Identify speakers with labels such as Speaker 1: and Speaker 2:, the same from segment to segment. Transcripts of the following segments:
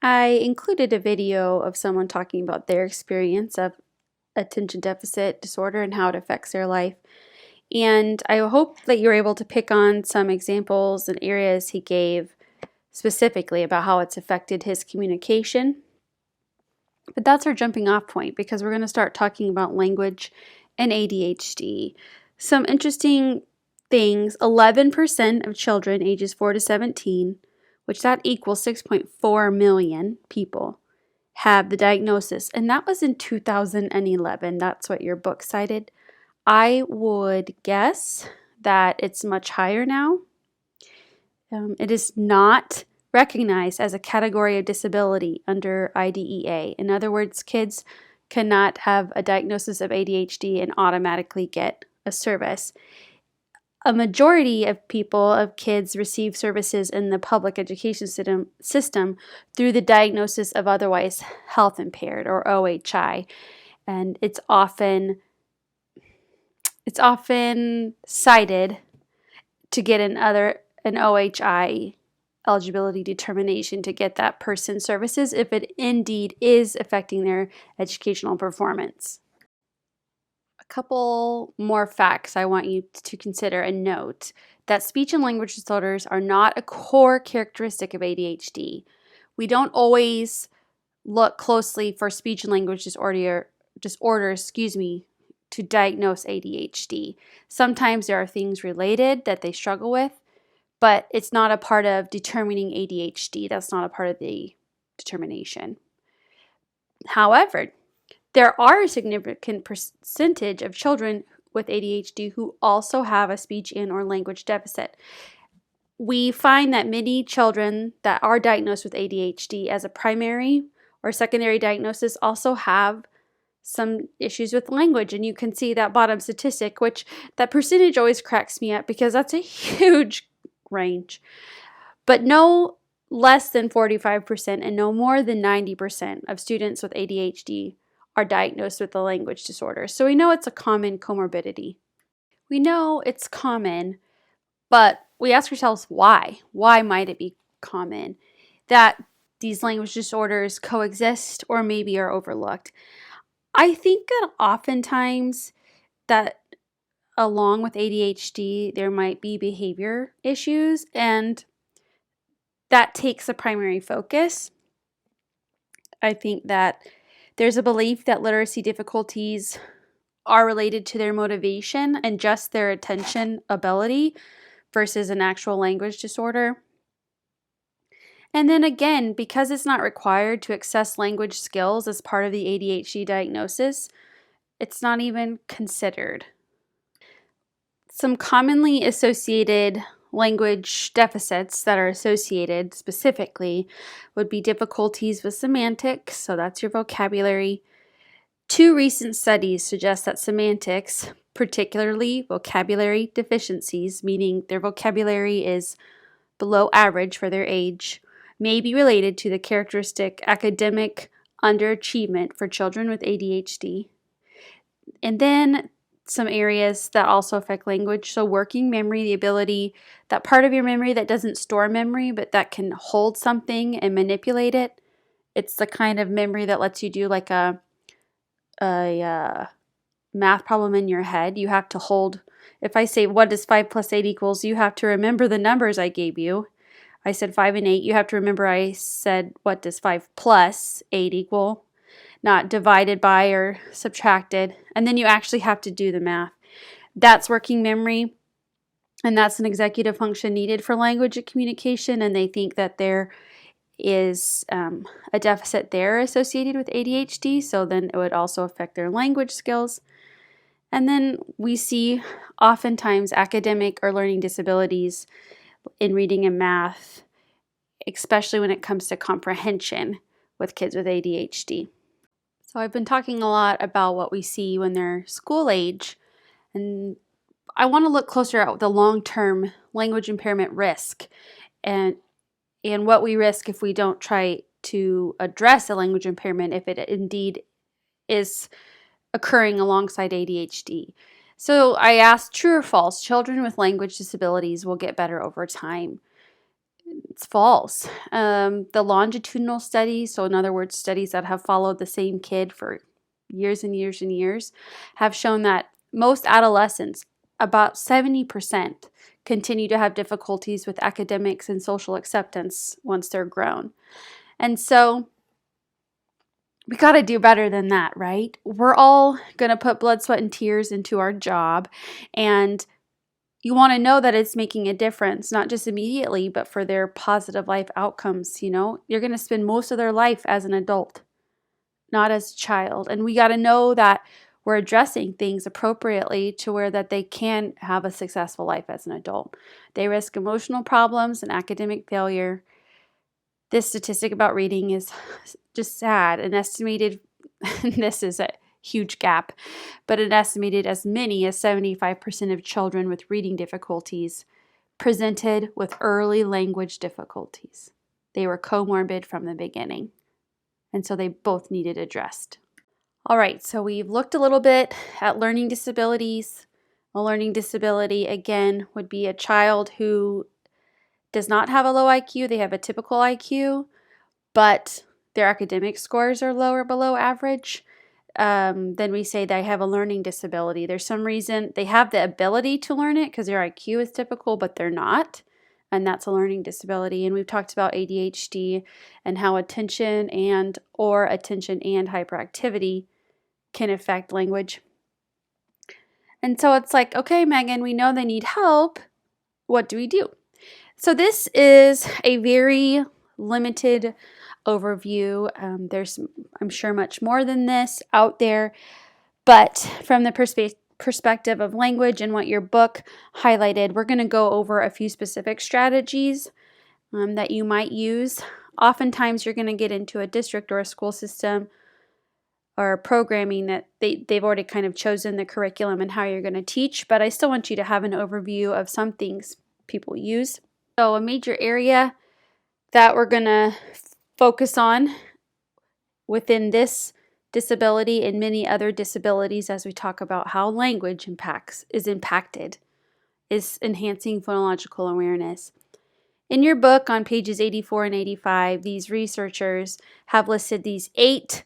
Speaker 1: I included a video of someone talking about their experience of attention deficit disorder and how it affects their life. And I hope that you're able to pick on some examples and areas he gave specifically about how it's affected his communication. But that's our jumping off point because we're going to start talking about language and ADHD. Some interesting things: 11% of children ages 4 to 17, which that equals 6.4 million people, have the diagnosis. And that was in 2011. That's what your book cited. I would guess that it's much higher now. It is not recognized as a category of disability under IDEA. In other words, kids cannot have a diagnosis of ADHD and automatically get a service. A majority of kids receive services in the public education system through the diagnosis of otherwise health impaired, or OHI. And it's often cited to get an OHI eligibility determination to get that person services if it indeed is affecting their educational performance. A couple more facts I want you to consider and note: that speech and language disorders are not a core characteristic of ADHD. We don't always look closely for speech and language disorders, to diagnose ADHD. Sometimes there are things related that they struggle with, but it's not a part of determining ADHD. That's not a part of the determination. However, there are a significant percentage of children with ADHD who also have a speech and or language deficit. We find that many children that are diagnosed with ADHD as a primary or secondary diagnosis also have some issues with language, and you can see that bottom statistic, which that percentage always cracks me up because that's a huge range. But no less than 45% and no more than 90% of students with ADHD are diagnosed with a language disorder. So we know it's a common comorbidity. We know it's common, but we ask ourselves why. Why might it be common that these language disorders coexist or maybe are overlooked? I think that oftentimes that along with ADHD, there might be behavior issues, and that takes a primary focus. I think that there's a belief that literacy difficulties are related to their motivation and just their attention ability versus an actual language disorder. And then again, because it's not required to access language skills as part of the ADHD diagnosis, it's not even considered. Some commonly associated language deficits that are associated specifically would be difficulties with semantics, so that's your vocabulary. 2 recent studies suggest that semantics, particularly vocabulary deficiencies, meaning their vocabulary is below average for their age, may be related to the characteristic academic underachievement for children with ADHD. And then some areas that also affect language. So working memory, the ability, that part of your memory that doesn't store memory, but that can hold something and manipulate it. It's the kind of memory that lets you do like a math problem in your head. You have to hold, if I say, what does 5 plus 8 equals, you have to remember the numbers I gave you. I said 5 and 8. You have to remember I said, what does 5 plus 8 equal? Not divided by or subtracted. And then you actually have to do the math. That's working memory. And that's an executive function needed for language and communication. And they think that there is a deficit there associated with ADHD. So then it would also affect their language skills. And then we see oftentimes academic or learning disabilities in reading and math, especially when it comes to comprehension with kids with ADHD. So I've been talking a lot about what we see when they're school age, and I want to look closer at the long-term language impairment risk and what we risk if we don't try to address a language impairment if it indeed is occurring alongside ADHD. So I asked, true or false, children with language disabilities will get better over time. It's false. The longitudinal studies, so in other words, studies that have followed the same kid for years and years and years, have shown that most adolescents, about 70%, continue to have difficulties with academics and social acceptance once they're grown. And so we got to do better than that, right? We're all going to put blood, sweat, and tears into our job, and you want to know that it's making a difference, not just immediately, but for their positive life outcomes. You're going to spend most of their life as an adult, not as a child. And we got to know that we're addressing things appropriately to where that they can have a successful life as an adult. They risk emotional problems and academic failure. This statistic about reading is just sad. An estimated, this is a huge gap, but an estimated as many as 75% of children with reading difficulties presented with early language difficulties. They were comorbid from the beginning, and so they both needed addressed. All right, so we've looked a little bit at learning disabilities. A learning disability, again, would be a child who does not have a low IQ. They have a typical IQ, but their academic scores are low or below average. Then we say they have a learning disability. There's some reason they have the ability to learn it because their IQ is typical, but they're not. And that's a learning disability. And we've talked about ADHD and how attention and hyperactivity can affect language. And so it's like, okay, Megan, we know they need help. What do we do? So this is a very limited overview. There's, I'm sure, much more than this out there, but from the perspective of language and what your book highlighted, we're going to go over a few specific strategies that you might use. Oftentimes, you're going to get into a district or a school system or programming that they've already kind of chosen the curriculum and how you're going to teach, but I still want you to have an overview of some things people use. So a major area that we're going to focus on within this disability and many other disabilities as we talk about how language is impacted is enhancing phonological awareness. In your book on pages 84 and 85, these researchers have listed these 8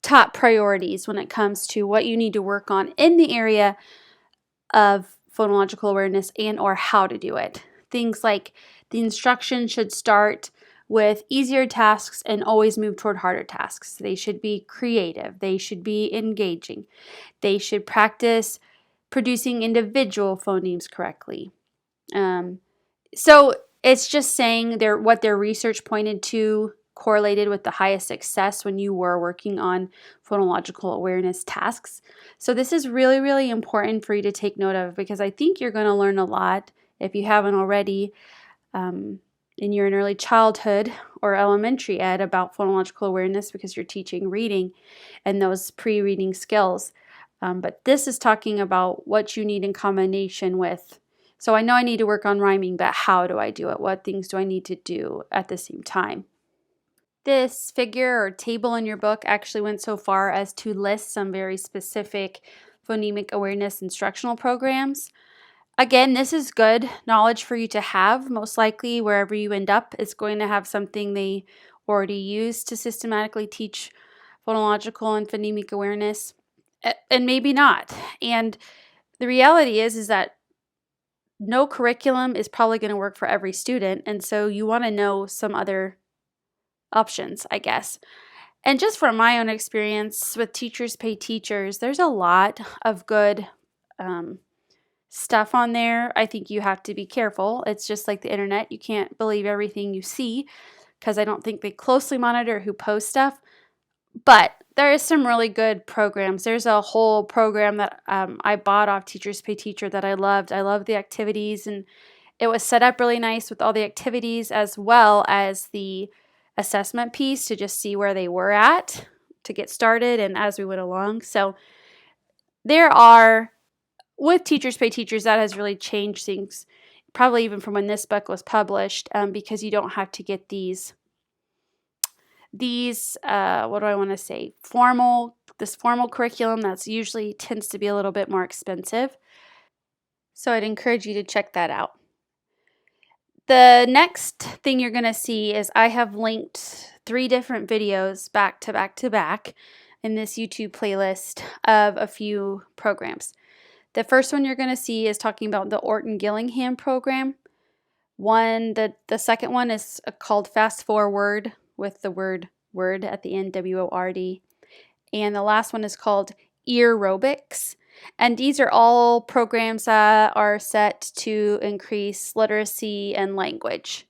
Speaker 1: top priorities when it comes to what you need to work on in the area of phonological awareness and or how to do it. Things like the instruction should start with easier tasks and always move toward harder tasks. They should be creative. They should be engaging. They should practice producing individual phonemes correctly. So it's just saying what their research pointed to correlated with the highest success when you were working on phonological awareness tasks. So this is really, really important for you to take note of because I think you're going to learn a lot if you haven't already in your early childhood or elementary ed about phonological awareness because you're teaching reading and those pre-reading skills. But this is talking about what you need in combination with. So I know I need to work on rhyming, but how do I do it? What things do I need to do at the same time? This figure or table in your book actually went so far as to list some very specific phonemic awareness instructional programs. Again, this is good knowledge for you to have. Most likely, wherever you end up, it's going to have something they already use to systematically teach phonological and phonemic awareness, and maybe not. And the reality is that no curriculum is probably going to work for every student, and so you want to know some other options, I guess. And just from my own experience with Teachers Pay Teachers, there's a lot of good stuff on there. I think you have to be careful. It's just like the internet. You can't believe everything you see because I don't think they closely monitor who posts stuff. But there is some really good programs. There's a whole program that I bought off Teachers Pay Teacher that I loved. I loved the activities, and it was set up really nice with all the activities as well as the assessment piece to just see where they were at to get started and as we went along. So there are, with Teachers Pay Teachers, that has really changed things, probably even from when this book was published, because you don't have to get these what do I want to say, this formal curriculum that's usually tends to be a little bit more expensive. So I'd encourage you to check that out. The next thing you're going to see is I have linked 3 different videos back to back to back in this YouTube playlist of a few programs. The first one you're going to see is talking about the Orton Gillingham program. The second one is called Fast Forward with the word at the end, WORD. And the last one is called Earrobics. And these are all programs that are set to increase literacy and language.